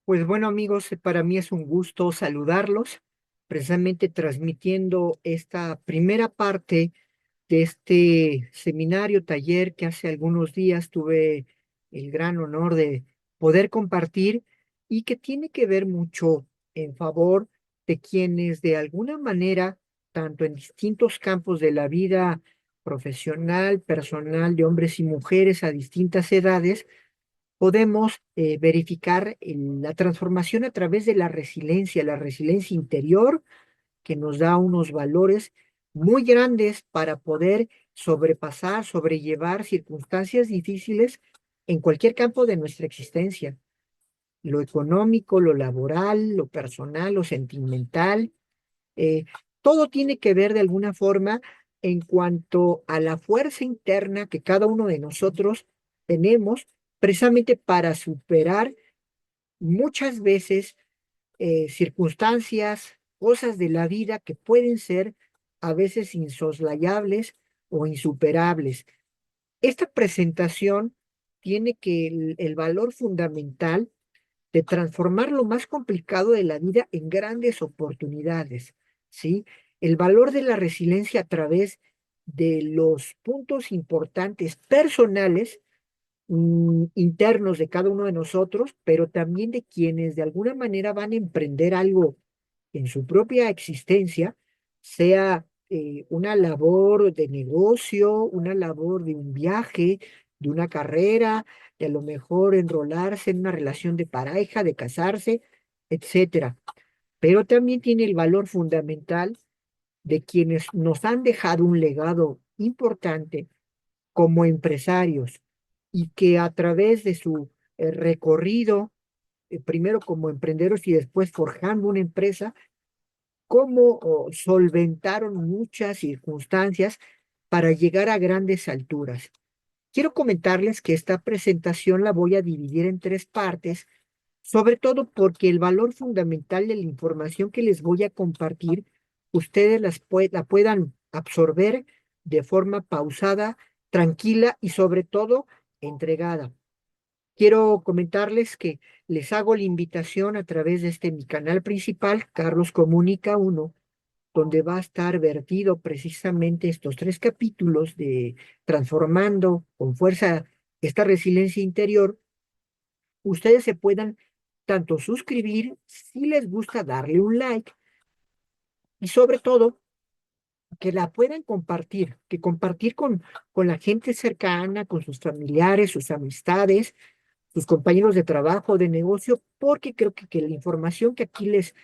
Pues bueno, amigos, para mí es un gusto saludarlos, precisamente transmitiendo esta primera parte de este seminario, taller que hace algunos días tuve el gran honor de poder compartir y que tiene que ver mucho en favor de quienes de alguna manera, tanto en distintos campos de la vida profesional, personal, de hombres y mujeres a distintas edades, podemos verificar la transformación a través de la resiliencia interior, que nos da unos valores muy grandes para poder sobrepasar, sobrellevar circunstancias difíciles en cualquier campo de nuestra existencia, lo económico, lo laboral, lo personal, lo sentimental. eh, Todo tiene que ver de alguna forma en cuanto a la fuerza interna que cada uno de nosotros tenemos precisamente para superar muchas veces circunstancias, cosas de la vida que pueden ser a veces insoslayables o insuperables. Esta presentación tiene que el valor fundamental de transformar lo más complicado de la vida en grandes oportunidades, ¿sí? El valor de la resiliencia a través de los puntos importantes personales internos de cada uno de nosotros, pero también de quienes de alguna manera van a emprender algo en su propia existencia, sea una labor de negocio, una labor de un viaje, de una carrera, de a lo mejor enrolarse en una relación de pareja, de casarse, etcétera. Pero también tiene el valor fundamental de quienes nos han dejado un legado importante como empresarios y que a través de su recorrido, primero como emprendedores y después forjando una empresa, cómo solventaron muchas circunstancias para llegar a grandes alturas. Quiero comentarles que esta presentación la voy a dividir en tres partes, sobre todo porque el valor fundamental de la información que les voy a compartir, ustedes la puedan absorber de forma pausada, tranquila y sobre todo entregada. Quiero comentarles que les hago la invitación a través de mi canal principal, Carlos Comunica uno, donde va a estar vertido precisamente estos tres capítulos de transformando con fuerza esta resiliencia interior. Ustedes se puedan tanto suscribir, si les gusta darle un like y sobre todo que la puedan compartir, que compartir con la gente cercana, con sus familiares, sus amistades, sus compañeros de trabajo, de negocio, porque creo que la información que aquí les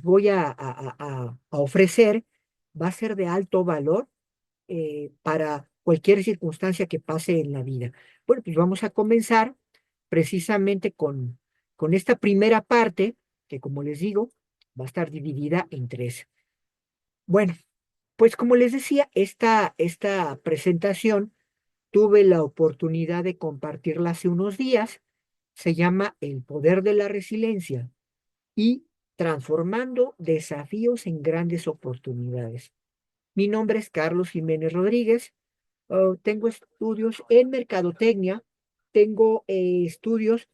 voy a ofrecer va a ser de alto valor para cualquier circunstancia que pase en la vida. Bueno, pues vamos a comenzar precisamente con esta primera parte, que como les digo, va a estar dividida en tres. Bueno, pues como les decía, esta presentación tuve la oportunidad de compartirla hace unos días. Se llama El poder de la resiliencia y transformando desafíos en grandes oportunidades. Mi nombre es Carlos Jiménez Rodríguez. Tengo estudios en mercadotecnia, tengo estudios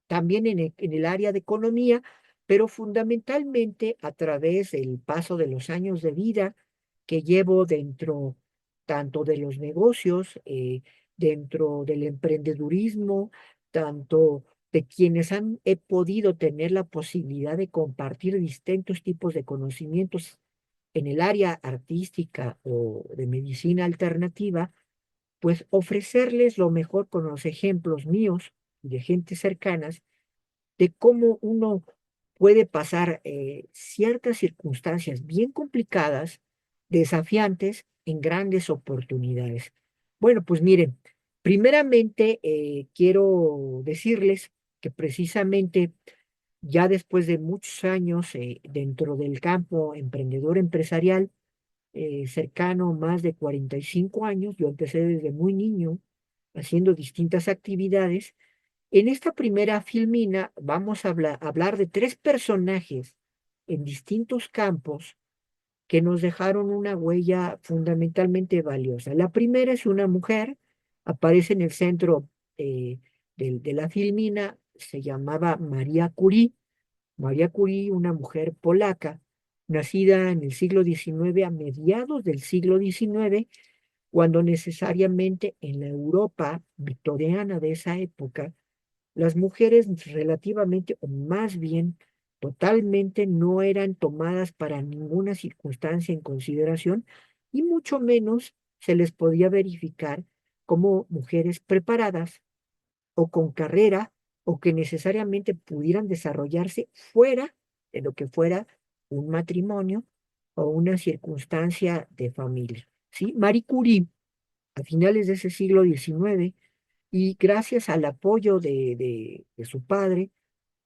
también en el área de economía, pero fundamentalmente a través del paso de los años de vida que llevo dentro tanto de los negocios, dentro del emprendedurismo, tanto de quienes he podido tener la posibilidad de compartir distintos tipos de conocimientos en el área artística o de medicina alternativa, pues ofrecerles lo mejor con los ejemplos míos y de gente cercanas de cómo uno puede pasar ciertas circunstancias bien complicadas, desafiantes, en grandes oportunidades. Bueno, pues miren, primeramente quiero decirles que precisamente ya después de muchos años dentro del campo emprendedor empresarial, cercano más de 45 años, yo empecé desde muy niño haciendo distintas actividades. En esta primera filmina vamos a hablar de tres personajes en distintos campos que nos dejaron una huella fundamentalmente valiosa. La primera es una mujer, aparece en el centro de la filmina, se llamaba María Curie. María Curie, una mujer polaca, nacida en el siglo XIX, a mediados del siglo XIX, cuando necesariamente en la Europa victoriana de esa época, las mujeres relativamente, o más bien totalmente, no eran tomadas para ninguna circunstancia en consideración y mucho menos se les podía verificar como mujeres preparadas o con carrera o que necesariamente pudieran desarrollarse fuera de lo que fuera un matrimonio o una circunstancia de familia. ¿Sí? Marie Curie, a finales de ese siglo XIX, y gracias al apoyo de su padre,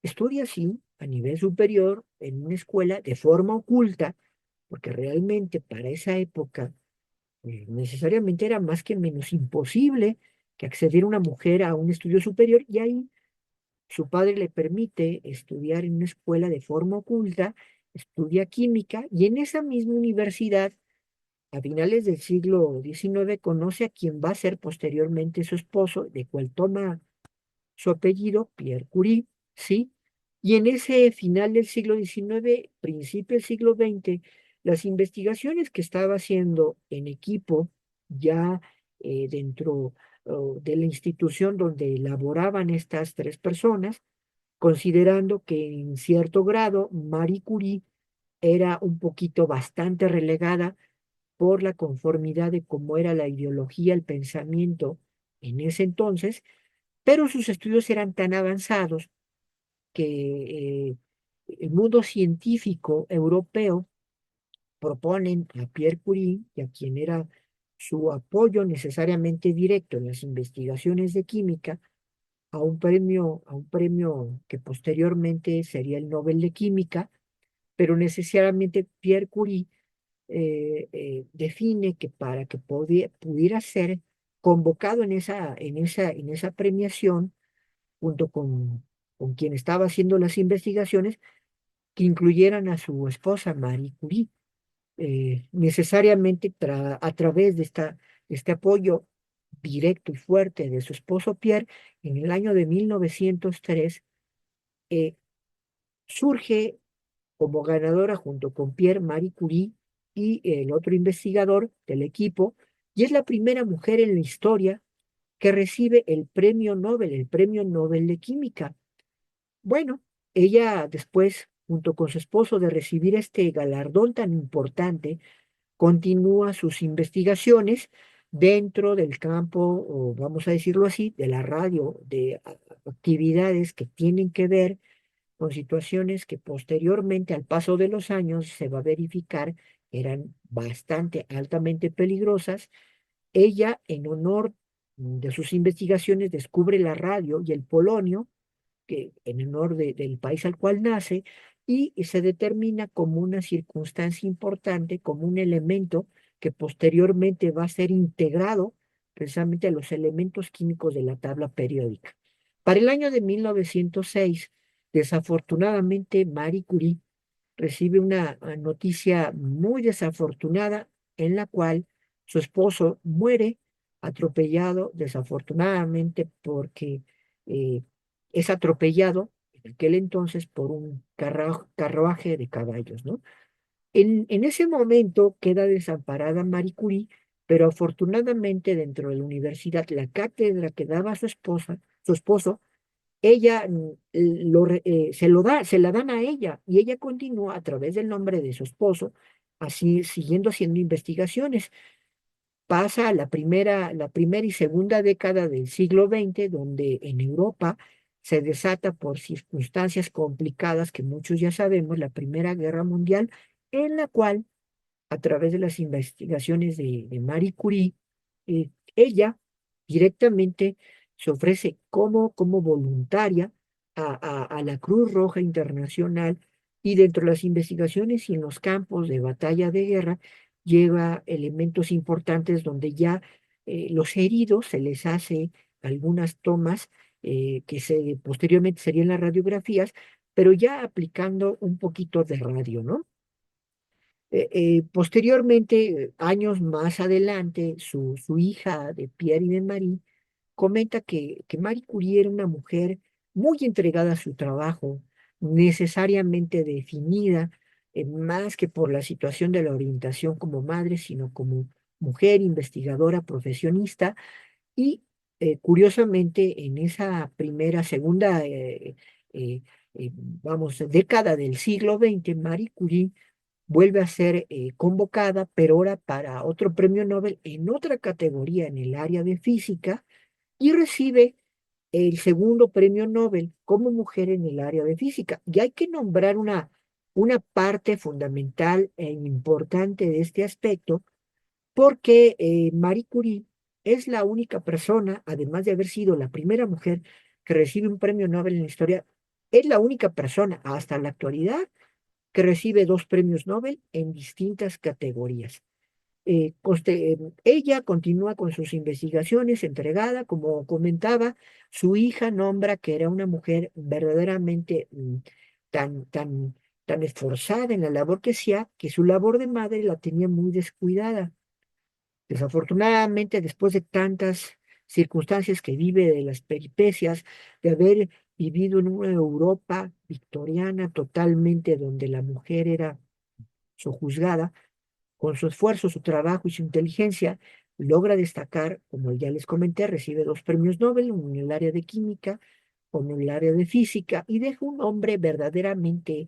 estudia así a nivel superior en una escuela de forma oculta, porque realmente para esa época necesariamente era más que menos imposible que accediera una mujer a un estudio superior, y ahí su padre le permite estudiar en una escuela de forma oculta, estudia química y en esa misma universidad, a finales del siglo XIX, conoce a quien va a ser posteriormente su esposo, de cual toma su apellido, Pierre Curie, ¿sí? Y en ese final del siglo XIX, principio del siglo XX, las investigaciones que estaba haciendo en equipo, ya dentro de la institución donde elaboraban estas tres personas, considerando que en cierto grado Marie Curie era un poquito bastante relegada por la conformidad de cómo era la ideología, el pensamiento en ese entonces, pero sus estudios eran tan avanzados que el mundo científico europeo proponen a Pierre Curie, y a quien era su apoyo necesariamente directo en las investigaciones de química, a un premio que posteriormente sería el Nobel de Química, pero necesariamente Pierre Curie define que para que pudiera ser convocado en esa premiación, junto con quien estaba haciendo las investigaciones, que incluyeran a su esposa Marie Curie. Necesariamente a través de este apoyo directo y fuerte de su esposo Pierre, en el año de 1903, eh, surge como ganadora junto con Pierre Marie Curie y el otro investigador del equipo, y es la primera mujer en la historia que recibe el premio Nobel de Química. Bueno, ella después, junto con su esposo, de recibir este galardón tan importante, continúa sus investigaciones dentro del campo, o vamos a decirlo así, de la radio, de actividades que tienen que ver con situaciones que posteriormente, al paso de los años, se va a verificar que eran bastante altamente peligrosas. Ella, en honor de sus investigaciones, descubre la radio y el polonio, que en honor del país al cual nace, y se determina como una circunstancia importante, como un elemento que posteriormente va a ser integrado precisamente a los elementos químicos de la tabla periódica. Para el año de 1906, desafortunadamente, Marie Curie recibe una noticia muy desafortunada, en la cual su esposo muere atropellado, desafortunadamente, porque eh, es atropellado en aquel entonces por un carruaje de caballos, ¿no? En ese momento queda desamparada Marie Curie, pero afortunadamente dentro de la universidad, la cátedra que daba su esposo, ella se la dan a ella, y ella continúa a través del nombre de su esposo, así siguiendo haciendo investigaciones. Pasa a la primera y segunda década del siglo XX, donde en Europa se desata, por circunstancias complicadas que muchos ya sabemos, la Primera Guerra Mundial, en la cual, a través de las investigaciones de Marie Curie, ella directamente se ofrece como voluntaria a la Cruz Roja Internacional, y dentro de las investigaciones y en los campos de batalla de guerra lleva elementos importantes donde ya los heridos se les hace algunas tomas posteriormente serían las radiografías, pero ya aplicando un poquito de radio, ¿no? Posteriormente, años más adelante, su hija de Pierre y de Marie comenta que Marie Curie era una mujer muy entregada a su trabajo, necesariamente definida, más que por la situación de la orientación como madre, sino como mujer investigadora, profesionista, y curiosamente en esa segunda, vamos, década del siglo XX, Marie Curie vuelve a ser convocada, pero ahora para otro premio Nobel en otra categoría en el área de física, y recibe el segundo premio Nobel como mujer en el área de física. Y hay que nombrar una parte fundamental e importante de este aspecto, porque Marie Curie es la única persona, además de haber sido la primera mujer que recibe un premio Nobel en la historia, es la única persona hasta la actualidad que recibe dos premios Nobel en distintas categorías. Ella continúa con sus investigaciones entregada, como comentaba, su hija nombra que era una mujer verdaderamente tan, tan, tan esforzada en la labor que hacía, que su labor de madre la tenía muy descuidada. Desafortunadamente, después de tantas circunstancias que vive, de las peripecias, de haber vivido en una Europa victoriana totalmente donde la mujer era sojuzgada, con su esfuerzo, su trabajo y su inteligencia, logra destacar, como ya les comenté, recibe dos premios Nobel, uno en el área de química, uno en el área de física, y deja un hombre verdaderamente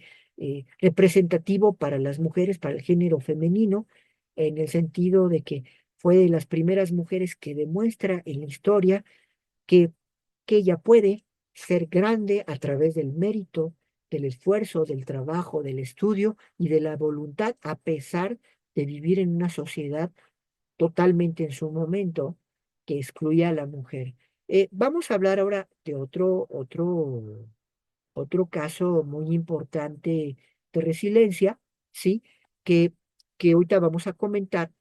representativo para las mujeres, para el género femenino, en el sentido de que fue de las primeras mujeres que demuestra en la historia que, que ella puede ser grande a través del mérito, del esfuerzo, del trabajo, del estudio y de la voluntad, a pesar de vivir en una sociedad totalmente en su momento que excluía a la mujer. Vamos a hablar ahora de otro caso muy importante de resiliencia, ¿sí? Que, que ahorita vamos a comentar.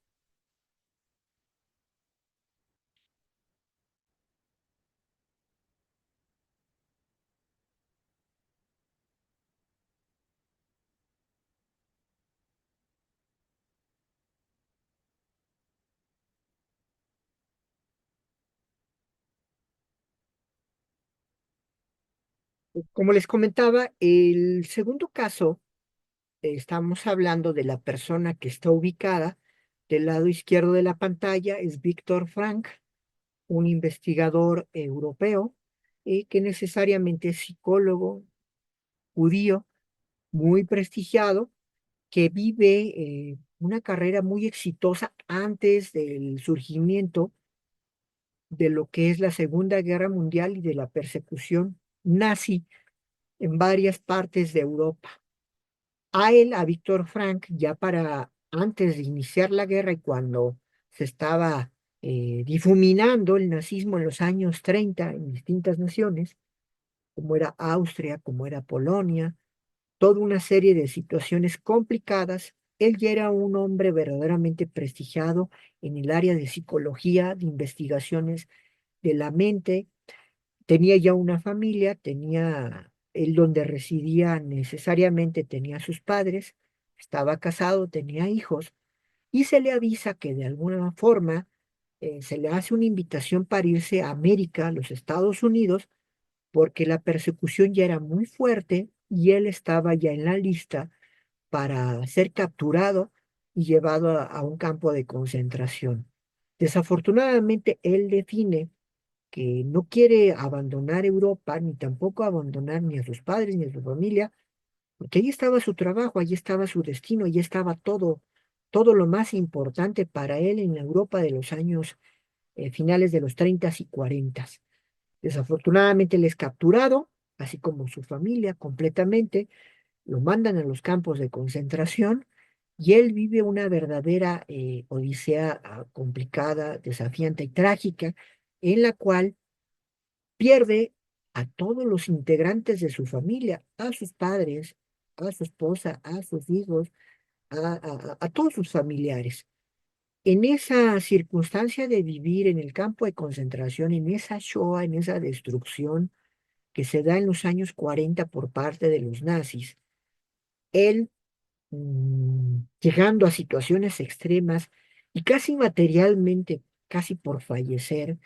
Como les comentaba, el segundo caso, estamos hablando de la persona que está ubicada del lado izquierdo de la pantalla, es Víctor Frank, un investigador europeo que necesariamente es psicólogo judío, muy prestigiado, que vive una carrera muy exitosa antes del surgimiento de lo que es la Segunda Guerra Mundial y de la persecución nazi en varias partes de Europa. A él, a Víctor Frank, ya para antes de iniciar la guerra y cuando se estaba difuminando el nazismo en los años 30 en distintas naciones, como era Austria, como era Polonia, toda una serie de situaciones complicadas, él ya era un hombre verdaderamente prestigiado en el área de psicología, de investigaciones de la mente, tenía ya una familia, tenía él donde residía necesariamente, tenía sus padres, estaba casado, tenía hijos, y se le avisa que de alguna forma se le hace una invitación para irse a América, a los Estados Unidos, porque la persecución ya era muy fuerte y él estaba ya en la lista para ser capturado y llevado a un campo de concentración. Desafortunadamente, él define que no quiere abandonar Europa, ni tampoco abandonar ni a sus padres ni a su familia, porque ahí estaba su trabajo, ahí estaba su destino, ahí estaba todo lo más importante para él en la Europa de los años finales de los 30 y 40. Desafortunadamente él es capturado, así como su familia completamente, lo mandan a los campos de concentración y él vive una verdadera odisea complicada, desafiante y trágica, en la cual pierde a todos los integrantes de su familia, a sus padres, a su esposa, a sus hijos, a todos sus familiares. En esa circunstancia de vivir en el campo de concentración, en esa Shoah, en esa destrucción que se da en los años 40 por parte de los nazis, él, llegando a situaciones extremas y casi materialmente, casi por fallecer,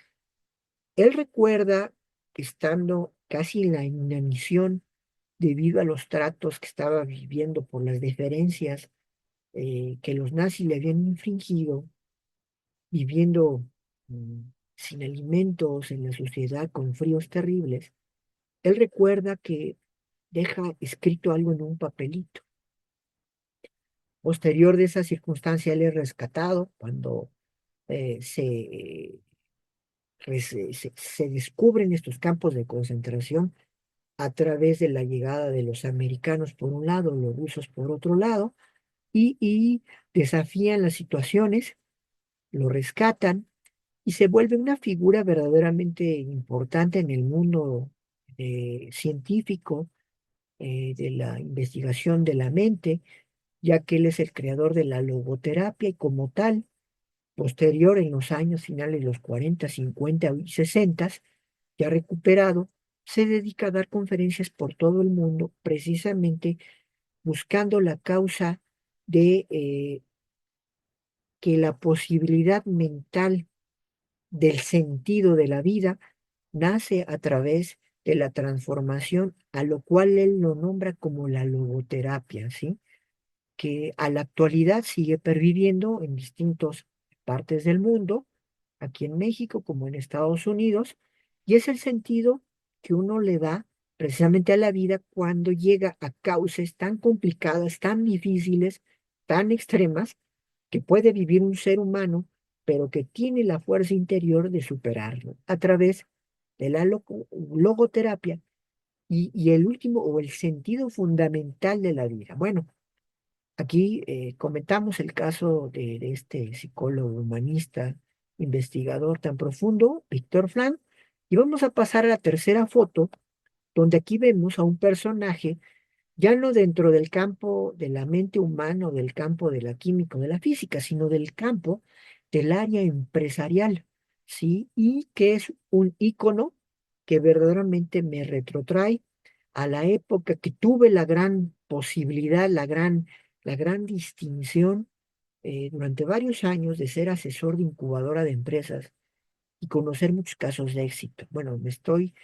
él recuerda estando casi en la inanición debido a los tratos que estaba viviendo por las diferencias que los nazis le habían infringido, viviendo mm, sin alimentos en la sociedad con fríos terribles. Él recuerda que deja escrito algo en un papelito. Posterior de esa circunstancia, él es rescatado cuando se descubren estos campos de concentración a través de la llegada de los americanos por un lado, los rusos por otro lado, y desafían las situaciones, lo rescatan y se vuelve una figura verdaderamente importante en el mundo científico de la investigación de la mente, ya que él es el creador de la logoterapia y como tal, posterior en los años finales de los 40, 50 y 60, ya recuperado, se dedica a dar conferencias por todo el mundo, precisamente buscando la causa de que la posibilidad mental del sentido de la vida nace a través de la transformación, a lo cual él lo nombra como la logoterapia, ¿sí? Que a la actualidad sigue perviviendo en distintas partes del mundo, aquí en México como en Estados Unidos, y es el sentido que uno le da precisamente a la vida cuando llega a causas tan complicadas, tan difíciles, tan extremas, que puede vivir un ser humano, pero que tiene la fuerza interior de superarlo a través de la logoterapia y el último o el sentido fundamental de la vida. Bueno, aquí comentamos el caso de este psicólogo humanista, investigador tan profundo, Víctor Frank, y vamos a pasar a la tercera foto, donde aquí vemos a un personaje ya no dentro del campo de la mente humana o del campo de la química o de la física, sino del campo del área empresarial, ¿sí? Y que es un ícono que verdaderamente me retrotrae a la época que tuve la gran posibilidad, la gran distinción durante varios años de ser asesor de incubadora de empresas y conocer muchos casos de éxito. Bueno, me estoy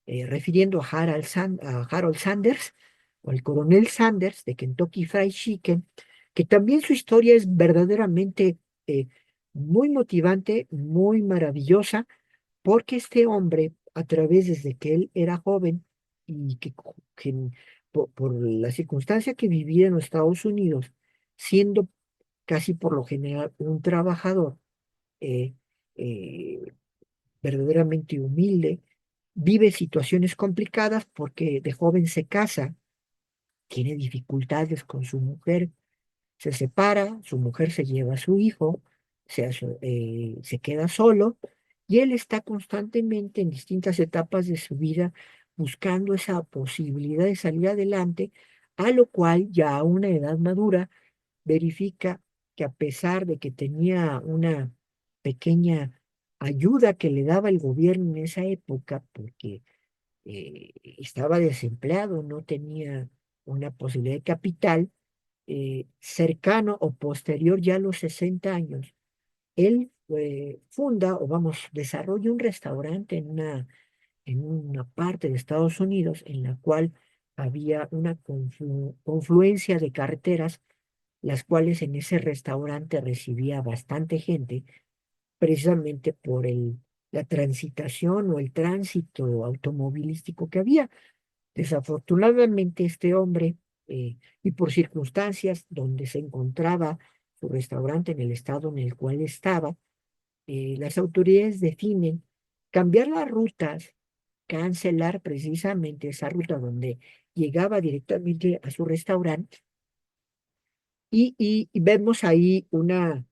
refiriendo a a Harold Sanders o al coronel Sanders de Kentucky Fried Chicken, que también su historia es verdaderamente eh, muy motivante, muy maravillosa, porque este hombre, a través desde que él era joven y que por la circunstancia que vivía en los Estados Unidos, siendo casi por lo general un trabajador, eh, eh, verdaderamente humilde, vive situaciones complicadas porque de joven se casa, tiene dificultades con su mujer, se separa, su mujer se lleva a su hijo, se queda solo y él está constantemente en distintas etapas de su vida buscando esa posibilidad de salir adelante, a lo cual ya a una edad madura verifica que a pesar de que tenía una pequeña ayuda que le daba el gobierno en esa época, porque estaba desempleado, no tenía una posibilidad de capital, cercano o posterior ya a los 60 años, él funda o vamos, desarrolla un restaurante en una parte de Estados Unidos en la cual había una confluencia de carreteras las cuales en ese restaurante recibía bastante gente, precisamente por la transitación o el tránsito automovilístico que había. Desafortunadamente, este hombre, y por circunstancias donde se encontraba su restaurante en el estado en el cual estaba, las autoridades definen cambiar las rutas, cancelar precisamente esa ruta donde llegaba directamente a su restaurante y vemos ahí una.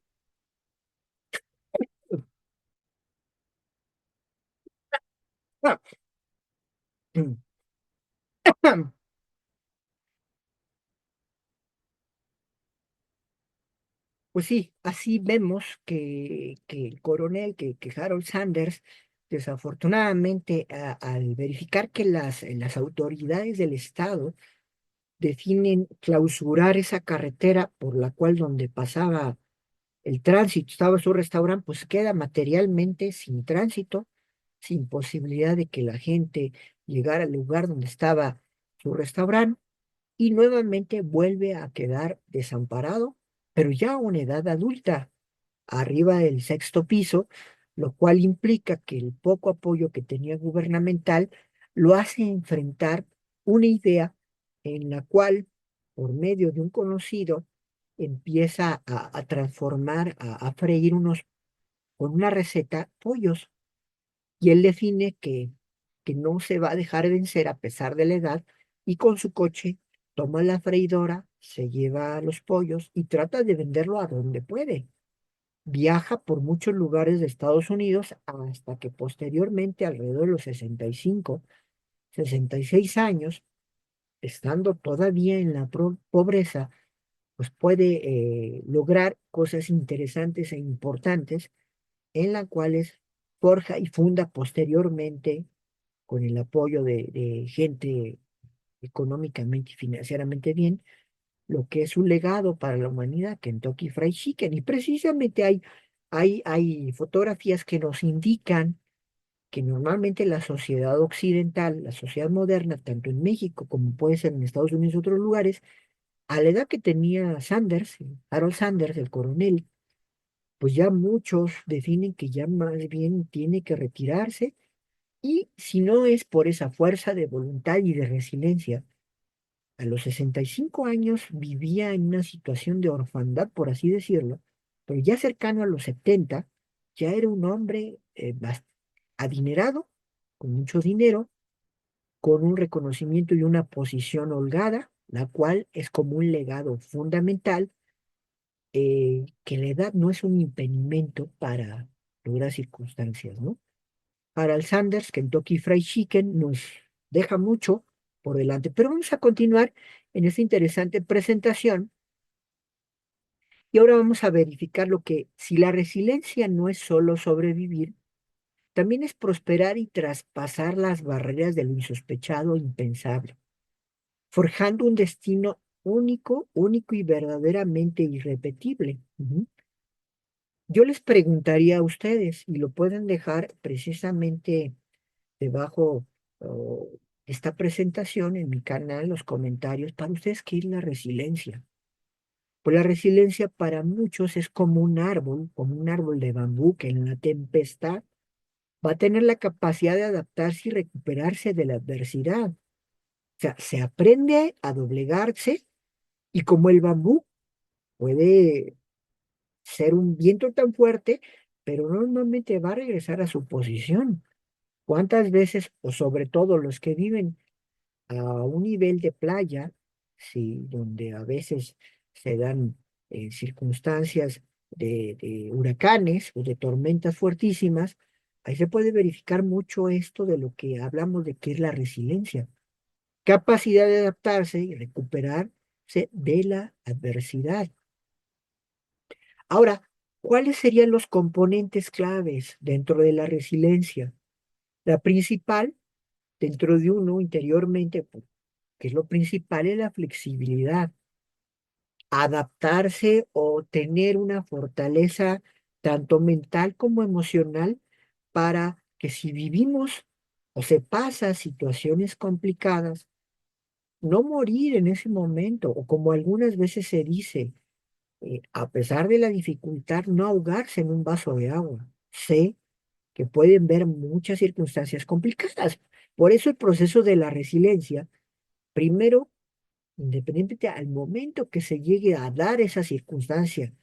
Pues sí, así vemos que el coronel, que Harold Sanders, desafortunadamente, al verificar que las autoridades del Estado definen clausurar esa carretera por la cual donde pasaba el tránsito, estaba su restaurante, pues queda materialmente sin tránsito, sin posibilidad de que la gente llegar al lugar donde estaba su restaurante y nuevamente vuelve a quedar desamparado, pero ya a una edad adulta, arriba del sexto piso, lo cual implica que el poco apoyo que tenía gubernamental lo hace enfrentar una idea en la cual, por medio de un conocido, empieza a transformar, a freír con una receta pollos. Y él define que no se va a dejar vencer a pesar de la edad y con su coche toma la freidora, se lleva los pollos y trata de venderlo a donde puede. Viaja por muchos lugares de Estados Unidos hasta que posteriormente, alrededor de los 65, 66 años, estando todavía en la pobreza, pues puede lograr cosas interesantes e importantes en las cuales forja y funda posteriormente, con el apoyo de gente económicamente y financieramente bien, lo que es un legado para la humanidad, Kentucky Fried Chicken. Y precisamente hay fotografías que nos indican que normalmente la sociedad occidental, la sociedad moderna, tanto en México como puede ser en Estados Unidos y otros lugares, a la edad que tenía Sanders, Harold Sanders, el coronel, pues ya muchos definen que ya más bien tiene que retirarse y si no es por esa fuerza de voluntad y de resiliencia, a los 65 años vivía en una situación de orfandad, por así decirlo, pero ya cercano a los 70, ya era un hombre adinerado, con mucho dinero, con un reconocimiento y una posición holgada, la cual es como un legado fundamental, que la edad no es un impedimento para lograr circunstancias, ¿no? Harald Sanders, Kentucky Fried Chicken, nos deja mucho por delante. Pero vamos a continuar en esta interesante presentación y ahora vamos a verificar lo que, si la resiliencia no es solo sobrevivir, también es prosperar y traspasar las barreras de lo insospechado e impensable, forjando un destino único, único y verdaderamente irrepetible. Ujú. Yo les preguntaría a ustedes, y lo pueden dejar precisamente debajo oh, esta presentación en mi canal, los comentarios, para ustedes, ¿qué es la resiliencia? Pues la resiliencia para muchos es como un árbol de bambú que en la tempestad va a tener la capacidad de adaptarse y recuperarse de la adversidad. O sea, se aprende a doblegarse y como el bambú puede ser un viento tan fuerte, pero normalmente va a regresar a su posición. ¿Cuántas veces, o sobre todo los que viven a un nivel de playa, sí, donde a veces se dan circunstancias de huracanes o de tormentas fuertísimas, ahí se puede verificar mucho esto de lo que hablamos de que es la resiliencia, capacidad de adaptarse y recuperarse de la adversidad. Ahora, ¿cuáles serían los componentes claves dentro de la resiliencia? La principal, dentro de uno interiormente, que es lo principal, es la flexibilidad, adaptarse o tener una fortaleza tanto mental como emocional para que si vivimos o se pasa situaciones complicadas, no morir en ese momento, o como algunas veces se dice, a pesar de la dificultad, no ahogarse en un vaso de agua. Sé que pueden ver muchas circunstancias complicadas. Por eso el proceso de la resiliencia, primero, independientemente al momento que se llegue a dar esa circunstancia,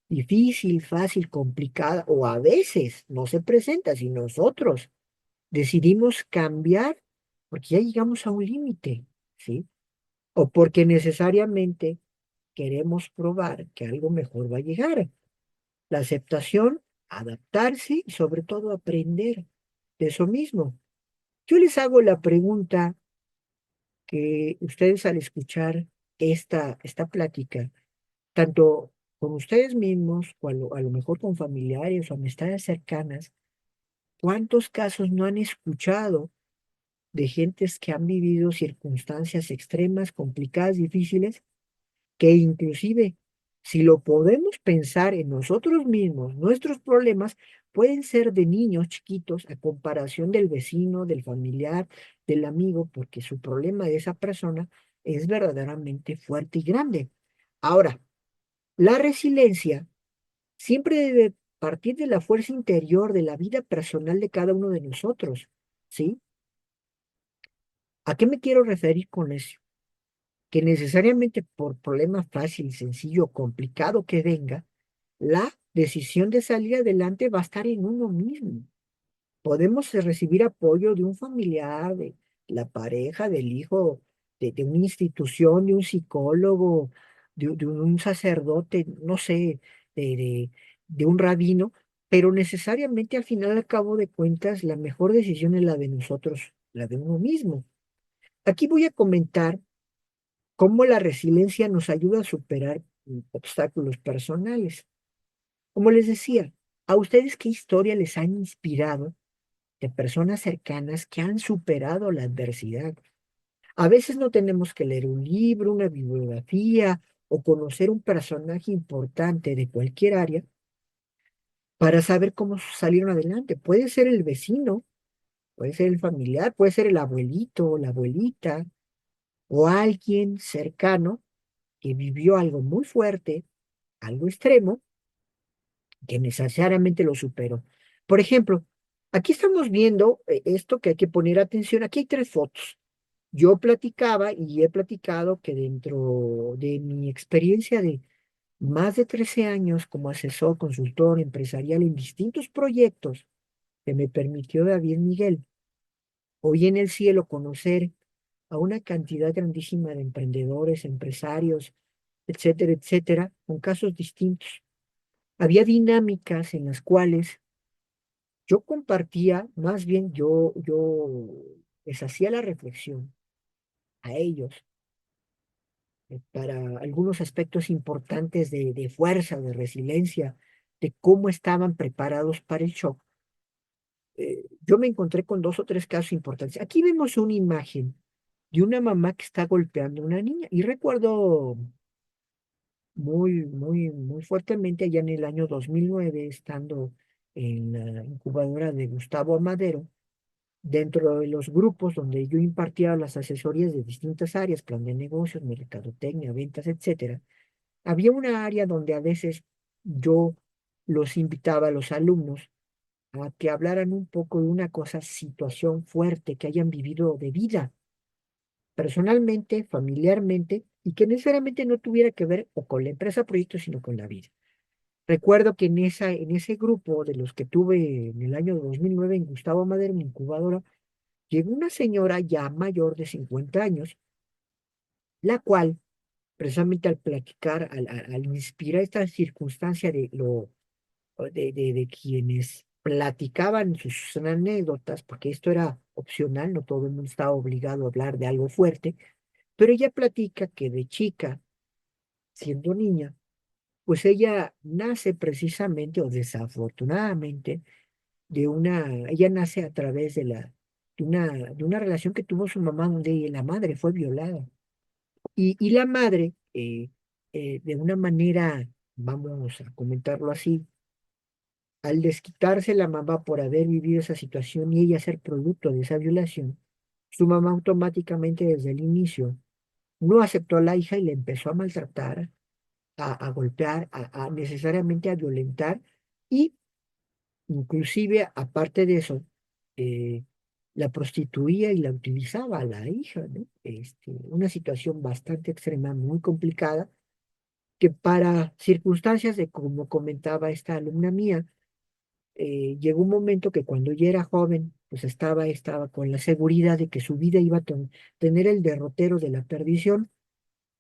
difícil, fácil, complicada, o a veces no se presenta si nosotros decidimos cambiar porque ya llegamos a un límite, ¿sí? O porque necesariamente queremos probar que algo mejor va a llegar. La aceptación, adaptarse y sobre todo aprender de eso mismo. Yo les hago la pregunta que ustedes al escuchar esta plática, tanto con ustedes mismos, o a lo mejor con familiares o amistades cercanas, ¿cuántos casos no han escuchado de gentes que han vivido circunstancias extremas, complicadas, difíciles, que inclusive Si lo podemos pensar en nosotros mismos, nuestros problemas pueden ser de niños chiquitos a comparación del vecino, del familiar, del amigo, porque su problema de esa persona es verdaderamente fuerte y grande. Ahora, la resiliencia siempre debe partir de la fuerza interior de la vida personal de cada uno de nosotros, ¿sí? ¿A qué me quiero referir con eso? Que necesariamente por problema fácil, sencillo, complicado que venga, la decisión de salir adelante va a estar en uno mismo. Podemos recibir apoyo de un familiar, de la pareja, del hijo, de una institución, de un psicólogo, de un sacerdote, no sé, de, de, de un rabino, pero necesariamente al final, al cabo de cuentas, la mejor decisión es la de nosotros, la de uno mismo. Aquí voy a comentar cómo la resiliencia nos ayuda a superar obstáculos personales. Como les decía, ¿a ustedes qué historia les han inspirado de personas cercanas que han superado la adversidad? A veces no tenemos que leer un libro, una bibliografía o conocer un personaje importante de cualquier área para saber cómo salieron adelante. Puede ser el vecino, puede ser el familiar, puede ser el abuelito o la abuelita o alguien cercano que vivió algo muy fuerte, algo extremo, que necesariamente lo superó. Por ejemplo, aquí estamos viendo esto que hay que poner atención. Aquí hay tres fotos. Yo platicaba y he platicado que dentro de mi experiencia de más de 13 años como asesor, consultor empresarial en distintos proyectos que me permitió David Miguel, hoy en el cielo conocer a una cantidad grandísima de emprendedores, empresarios, etcétera, etcétera, con casos distintos. Había dinámicas en las cuales yo compartía, más bien yo les hacía la reflexión a ellos para algunos aspectos importantes de fuerza, de resiliencia, de cómo estaban preparados para el shock. Yo me encontré con dos o tres casos importantes. Aquí vemos una imagen de una mamá que está golpeando a una niña y recuerdo muy fuertemente allá en el año 2009, estando en la incubadora de Gustavo Amadero, dentro de los grupos donde yo impartía las asesorías de distintas áreas, plan de negocios, mercadotecnia, ventas, etcétera, había una área donde a veces yo los invitaba a los alumnos a que hablaran un poco de una cosa, situación fuerte que hayan vivido de vida, personalmente, familiarmente, y que necesariamente no tuviera que ver o con la empresa proyecto, sino con la vida. Recuerdo que en ese grupo de los que tuve en el año 2009 en Gustavo Madero, mi incubadora, llegó una señora ya mayor de 50 años, la cual, precisamente al platicar, al inspirar esta circunstancia de quienes platicaban sus anécdotas, porque esto era opcional, no todo el mundo estaba obligado a hablar de algo fuerte, pero ella platica que de chica, siendo niña, pues ella nace precisamente o desafortunadamente ella nace a través de una relación que tuvo su mamá donde la madre fue violada. Y la madre, de una manera, vamos a comentarlo así, al desquitarse la mamá por haber vivido esa situación y ella ser producto de esa violación, su mamá automáticamente desde el inicio no aceptó a la hija y le empezó a maltratar, a golpear, necesariamente a violentar y inclusive, aparte de eso, eh, la prostituía y la utilizaba a la hija, ¿no? Una situación bastante extrema, muy complicada, que para circunstancias de, como comentaba esta alumna mía, llegó un momento que cuando ella era joven, pues estaba con la seguridad de que su vida iba a tener el derrotero de la perdición,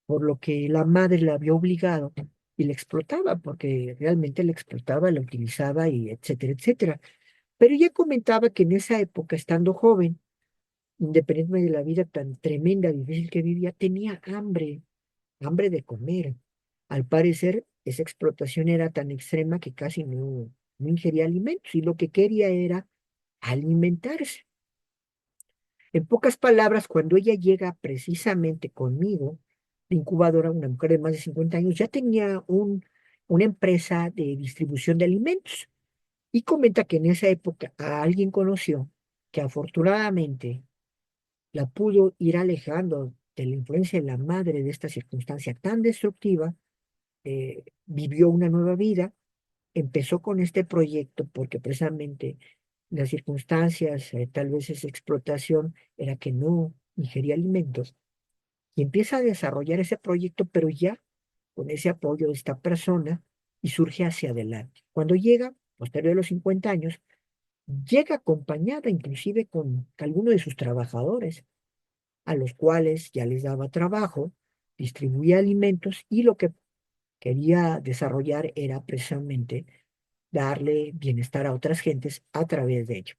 por lo que la madre la había obligado y la explotaba, porque realmente la explotaba, la utilizaba y etcétera, etcétera. Pero ella comentaba que en esa época, estando joven, independientemente de la vida tan tremenda, difícil que vivía, tenía hambre, hambre de comer. Al parecer, esa explotación era tan extrema que casi no ingería alimentos y lo que quería era alimentarse. En pocas palabras, cuando ella llega precisamente conmigo, la incubadora, una mujer de más de 50 años, ya tenía una empresa de distribución de alimentos y comenta que en esa época a alguien conoció que afortunadamente la pudo ir alejando de la influencia de la madre de esta circunstancia tan destructiva, vivió una nueva vida, empezó con este proyecto porque precisamente las circunstancias, tal vez esa explotación, era que no ingería alimentos y empieza a desarrollar ese proyecto, pero ya con ese apoyo de esta persona y surge hacia adelante. Cuando llega, posterior a los 50 años, llega acompañada inclusive con algunos de sus trabajadores, a los cuales ya les daba trabajo, distribuía alimentos y lo que quería desarrollar era precisamente darle bienestar a otras gentes a través de ello.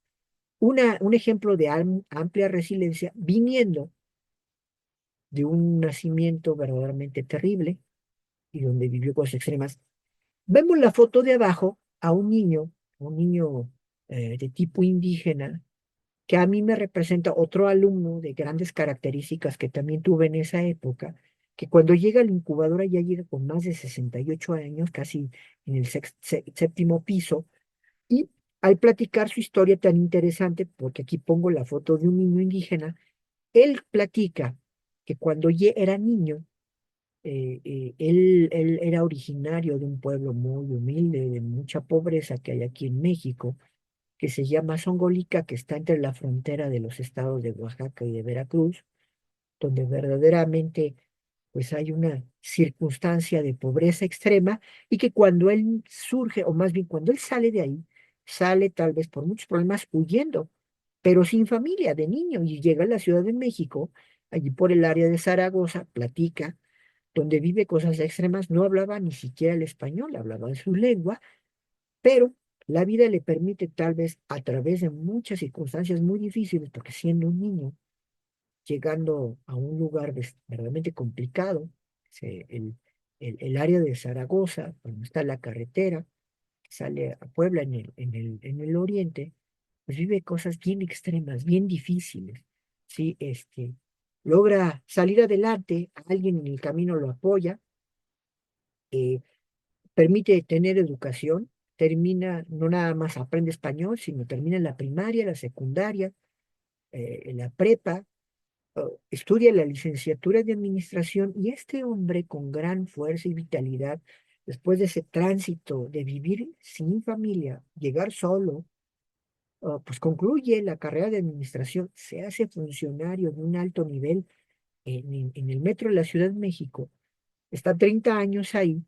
Un ejemplo de amplia resiliencia viniendo de un nacimiento verdaderamente terrible y donde vivió cosas extremas. Vemos la foto de abajo a un niño de tipo indígena, que a mí me representa otro alumno de grandes características que también tuve en esa época, que cuando llega a la incubadora ya llega con más de 68 años, casi en el séptimo piso, y al platicar su historia tan interesante, porque aquí pongo la foto de un niño indígena, él platica que cuando era niño, él era originario de un pueblo muy humilde, de mucha pobreza que hay aquí en México, que se llama Zongolica, que está entre la frontera de los estados de Oaxaca y de Veracruz, donde verdaderamente pues hay una circunstancia de pobreza extrema y que cuando él surge, o más bien cuando él sale de ahí, sale tal vez por muchos problemas huyendo, pero sin familia de niño y llega a la Ciudad de México, allí por el área de Zaragoza, platica, donde vive cosas extremas, no hablaba ni siquiera el español, hablaba en su lengua, pero la vida le permite tal vez a través de muchas circunstancias muy difíciles, porque siendo un niño, llegando a un lugar verdaderamente complicado, el área de Zaragoza, donde está la carretera, que sale a Puebla en el oriente, pues vive cosas bien extremas, bien difíciles, ¿sí? Logra salir adelante, alguien en el camino lo apoya, eh, permite tener educación, termina, no nada más aprende español, sino termina en la primaria, la secundaria, en la prepa, estudia la licenciatura de administración y este hombre con gran fuerza y vitalidad, después de ese tránsito de vivir sin familia, llegar solo, pues concluye la carrera de administración, se hace funcionario de un alto nivel en el metro de la Ciudad de México, está 30 años ahí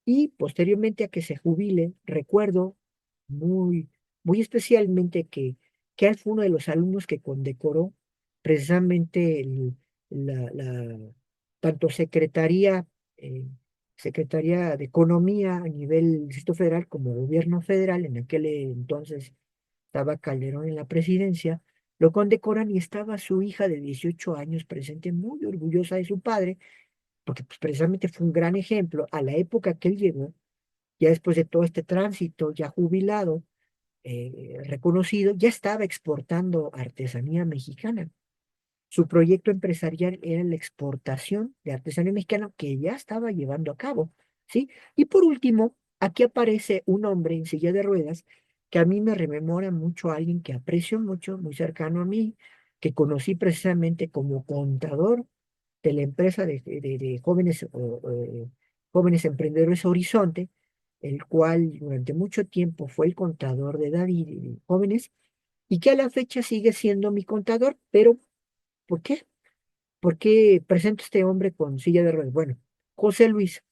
y posteriormente a que se jubile, recuerdo muy, muy especialmente que él fue uno de los alumnos que condecoró precisamente tanto eh, Secretaría de Economía a nivel Distrito Federal como Gobierno Federal, en aquel entonces estaba Calderón en la presidencia, lo condecoran y estaba su hija de 18 años presente, muy orgullosa de su padre, porque pues, precisamente fue un gran ejemplo a la época que él llegó, ya después de todo este tránsito, ya jubilado, reconocido, ya estaba exportando artesanía mexicana. Su proyecto empresarial era la exportación de artesanía mexicana que ya estaba llevando a cabo, ¿sí? Y por último, aquí aparece un hombre en silla de ruedas que a mí me rememora mucho a alguien que aprecio mucho, muy cercano a mí, que conocí precisamente como contador de la empresa de jóvenes, jóvenes emprendedores Horizonte, el cual durante mucho tiempo fue el contador de David y de jóvenes, y que a la fecha sigue siendo mi contador, pero ¿por qué? ¿Por qué presento a este hombre con silla de ruedas? Bueno, José Luis,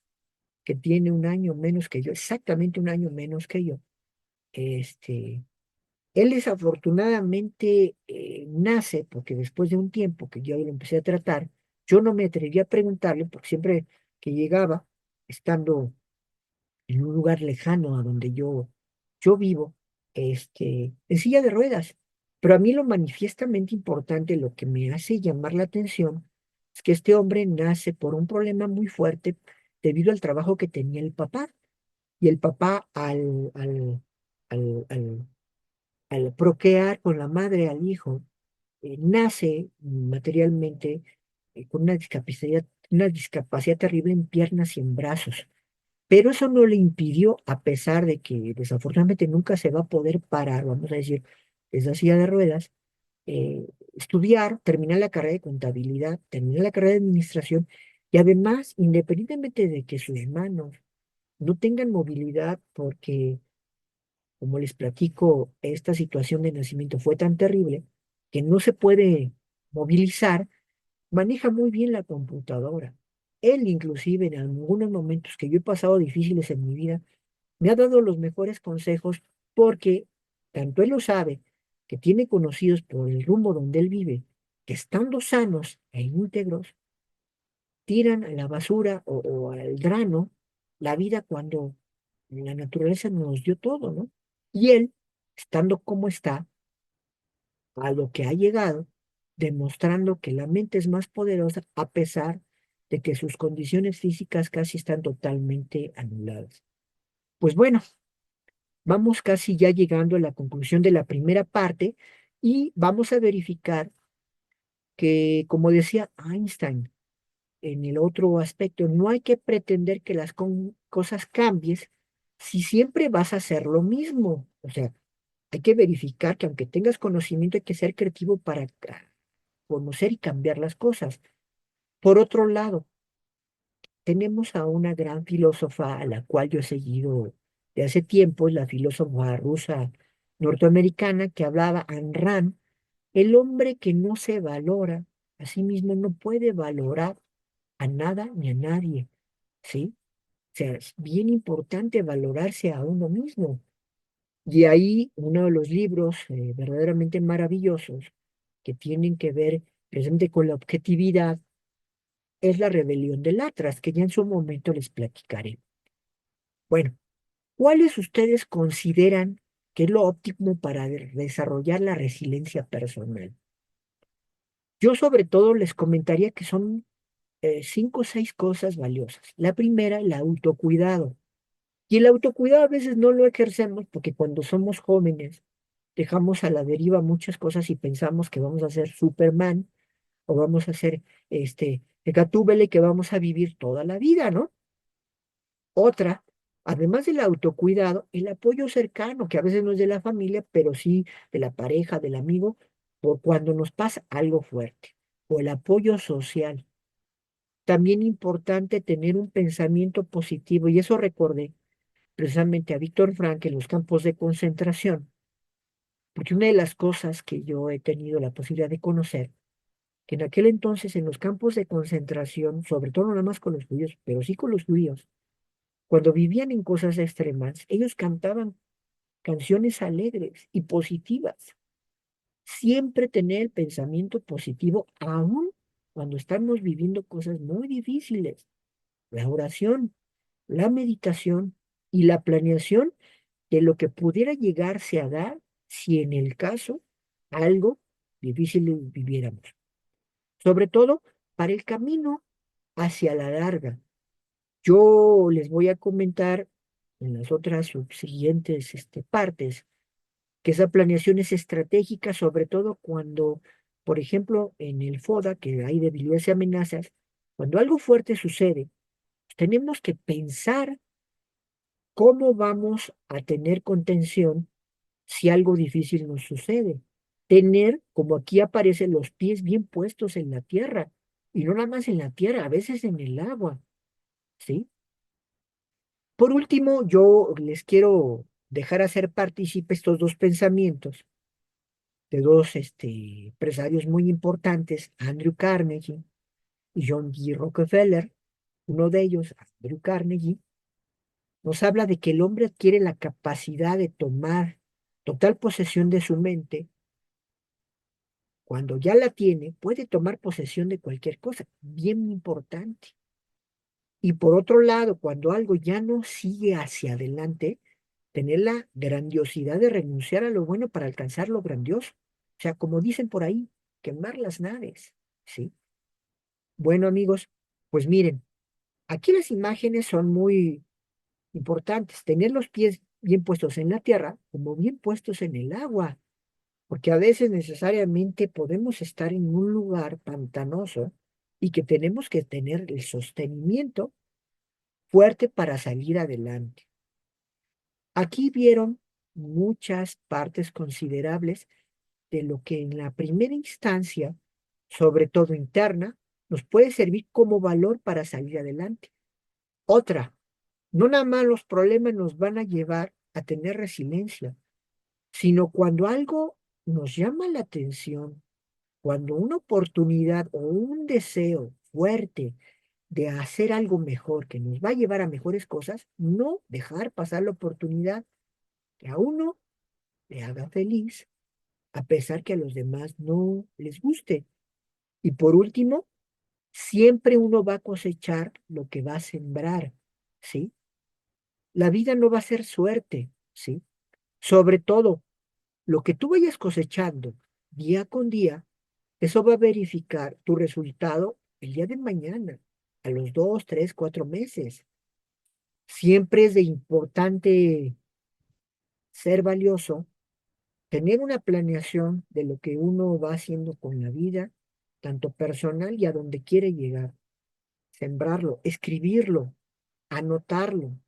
que tiene un año menos que yo, exactamente un año menos que yo, este, él desafortunadamente nace, porque después de un tiempo que yo lo empecé a tratar, yo no me atreví a preguntarle, porque siempre que llegaba, estando en un lugar lejano a donde yo vivo, en silla de ruedas. Pero a mí lo manifiestamente importante, lo que me hace llamar la atención, es que este hombre nace por un problema muy fuerte debido al trabajo que tenía el papá. Y el papá al al procrear con la madre al hijo, nace materialmente con una discapacidad una discapacidad terrible en piernas y en brazos. Pero eso no le impidió, a pesar de que desafortunadamente nunca se va a poder parar, vamos a decir, esa silla de ruedas, estudiar, terminar la carrera de contabilidad, terminar la carrera de administración y además, independientemente de que sus manos no tengan movilidad porque, como les platico, esta situación de nacimiento fue tan terrible que no se puede movilizar, maneja muy bien la computadora. Él, inclusive, en algunos momentos que yo he pasado difíciles en mi vida, me ha dado los mejores consejos porque tanto él lo sabe, que tiene conocidos por el rumbo donde él vive, que estando sanos e íntegros, tiran a la basura o al grano la vida cuando la naturaleza nos dio todo, ¿no? Y él, estando como está, a lo que ha llegado, demostrando que la mente es más poderosa a pesar de que sus condiciones físicas casi están totalmente anuladas. Pues bueno, vamos casi ya llegando a la conclusión de la primera parte y vamos a verificar que, como decía Einstein, en el otro aspecto, no hay que pretender que las cosas cambies si siempre vas a hacer lo mismo. O sea, hay que verificar que aunque tengas conocimiento, hay que ser creativo para conocer y cambiar las cosas. Por otro lado, tenemos a una gran filósofa a la cual yo he seguido de hace tiempo, la filósofa rusa norteamericana que hablaba, Ayn Rand, el hombre que no se valora a sí mismo no puede valorar a nada ni a nadie, ¿sí? O sea, es bien importante valorarse a uno mismo. Y ahí uno de los libros verdaderamente maravillosos que tienen que ver precisamente con la objetividad es La rebelión del Atlas, que ya en su momento les platicaré. Bueno, ¿cuáles ustedes consideran que es lo óptimo para desarrollar la resiliencia personal? Yo sobre todo les comentaría que son cinco o seis cosas valiosas. La primera, el autocuidado. Y el autocuidado a veces no lo ejercemos porque cuando somos jóvenes dejamos a la deriva muchas cosas y pensamos que vamos a ser Superman o vamos a ser Gatúbele, que vamos a vivir toda la vida, ¿no? Otra, además del autocuidado, el apoyo cercano, que a veces no es de la familia, pero sí de la pareja, del amigo, por cuando nos pasa algo fuerte. O el apoyo social. También importante tener un pensamiento positivo, y eso recordé precisamente a Víctor Frank en los campos de concentración, porque una de las cosas que yo he tenido la posibilidad de conocer, que en aquel entonces en los campos de concentración, sobre todo no nada más con los judíos, pero sí con los judíos, cuando vivían en cosas extremas, ellos cantaban canciones alegres y positivas. Siempre tener el pensamiento positivo, aun cuando estamos viviendo cosas muy difíciles. La oración, la meditación y la planeación de lo que pudiera llegarse a dar si en el caso algo difícil viviéramos. Sobre todo para el camino hacia la larga. Yo les voy a comentar en las otras subsiguientes partes que esa planeación es estratégica, sobre todo cuando, por ejemplo, en el FODA, que hay debilidades y amenazas, cuando algo fuerte sucede, tenemos que pensar cómo vamos a tener contención si algo difícil nos sucede. Tener, como aquí aparecen, los pies bien puestos en la tierra, y no nada más en la tierra, a veces en el agua, ¿sí? Por último, yo les quiero dejar hacer partícipe estos dos pensamientos de dos empresarios muy importantes, Andrew Carnegie y John D. Rockefeller. Uno de ellos, Andrew Carnegie, nos habla de que el hombre adquiere la capacidad de tomar total posesión de su mente. Cuando ya la tiene, puede tomar posesión de cualquier cosa, bien importante. Y por otro lado, cuando algo ya no sigue hacia adelante, tener la grandiosidad de renunciar a lo bueno para alcanzar lo grandioso. O sea, como dicen por ahí, quemar las naves, ¿sí? Bueno, amigos, pues miren, aquí las imágenes son muy importantes. Tener los pies bien puestos en la tierra como bien puestos en el agua, porque a veces necesariamente podemos estar en un lugar pantanoso y que tenemos que tener el sostenimiento fuerte para salir adelante. Aquí vieron muchas partes considerables de lo que en la primera instancia, sobre todo interna, nos puede servir como valor para salir adelante. Otra, no nada más los problemas nos van a llevar a tener resiliencia, sino cuando algo nos llama la atención, cuando una oportunidad o un deseo fuerte de hacer algo mejor que nos va a llevar a mejores cosas, no dejar pasar la oportunidad que a uno le haga feliz, a pesar que a los demás no les guste. Y por último, siempre uno va a cosechar lo que va a sembrar, ¿sí? La vida no va a ser suerte, ¿sí? Sobre todo, lo que tú vayas cosechando día con día, eso va a verificar tu resultado el día de mañana, a los 2, 3, 4 meses. Siempre es de importante ser valioso, tener una planeación de lo que uno va haciendo con la vida, tanto personal y a donde quiere llegar. Sembrarlo, escribirlo, anotarlo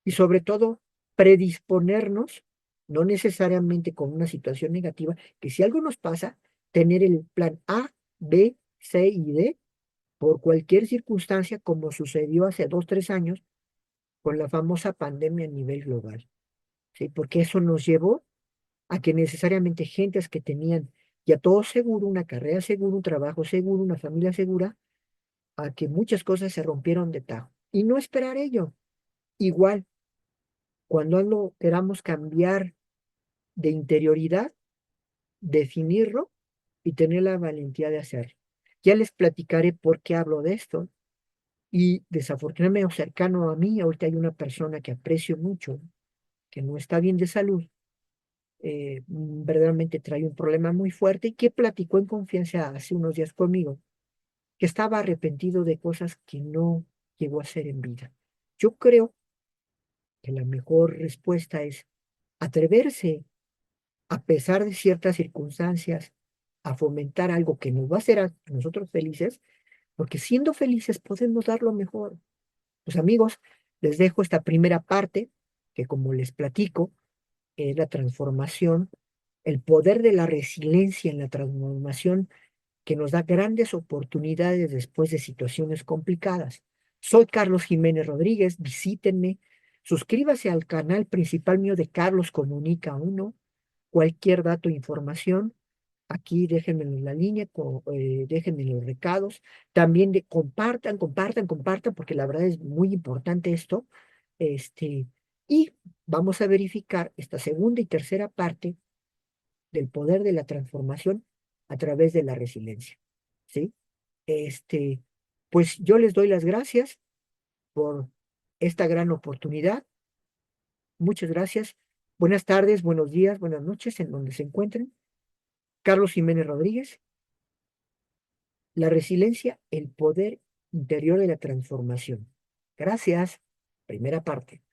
y sobre todo predisponernos, no necesariamente con una situación negativa, que si algo nos pasa, tener el plan A, B, C y D por cualquier circunstancia como sucedió hace 2, 3 años con la famosa pandemia a nivel global, ¿sí? Porque eso nos llevó a que necesariamente gentes que tenían ya todo seguro, una carrera segura, un trabajo seguro, una familia segura, a que muchas cosas se rompieron de tajo. Y no esperar ello. Igual, cuando algo queramos cambiar de interioridad, definirlo y tener la valentía de hacerlo. Ya les platicaré por qué hablo de esto. Y desafortunadamente, o cercano a mí, ahorita hay una persona que aprecio mucho, que no está bien de salud, verdaderamente trae un problema muy fuerte y que platicó en confianza hace unos días conmigo, que estaba arrepentido de cosas que no llegó a hacer en vida. Yo creo que la mejor respuesta es atreverse, a pesar de ciertas circunstancias, a fomentar algo que nos va a hacer a nosotros felices, porque siendo felices podemos dar lo mejor. Pues amigos, les dejo esta primera parte, que como les platico, es la transformación, el poder de la resiliencia en la transformación que nos da grandes oportunidades después de situaciones complicadas. Soy Carlos Jiménez Rodríguez, visítenme, suscríbase al canal principal mío de Carlos Comunica Uno, cualquier dato o información, aquí déjenme en la línea, déjenme los recados, también compartan, compartan, compartan, porque la verdad es muy importante esto, este, y vamos a verificar esta segunda y tercera parte del poder de la transformación a través de la resiliencia, ¿sí? Este, pues yo les doy las gracias por esta gran oportunidad. Muchas gracias. Buenas tardes, buenos días, buenas noches en donde se encuentren. Carlos Jiménez Rodríguez, la resiliencia, el poder interior de la transformación. Gracias. Primera parte.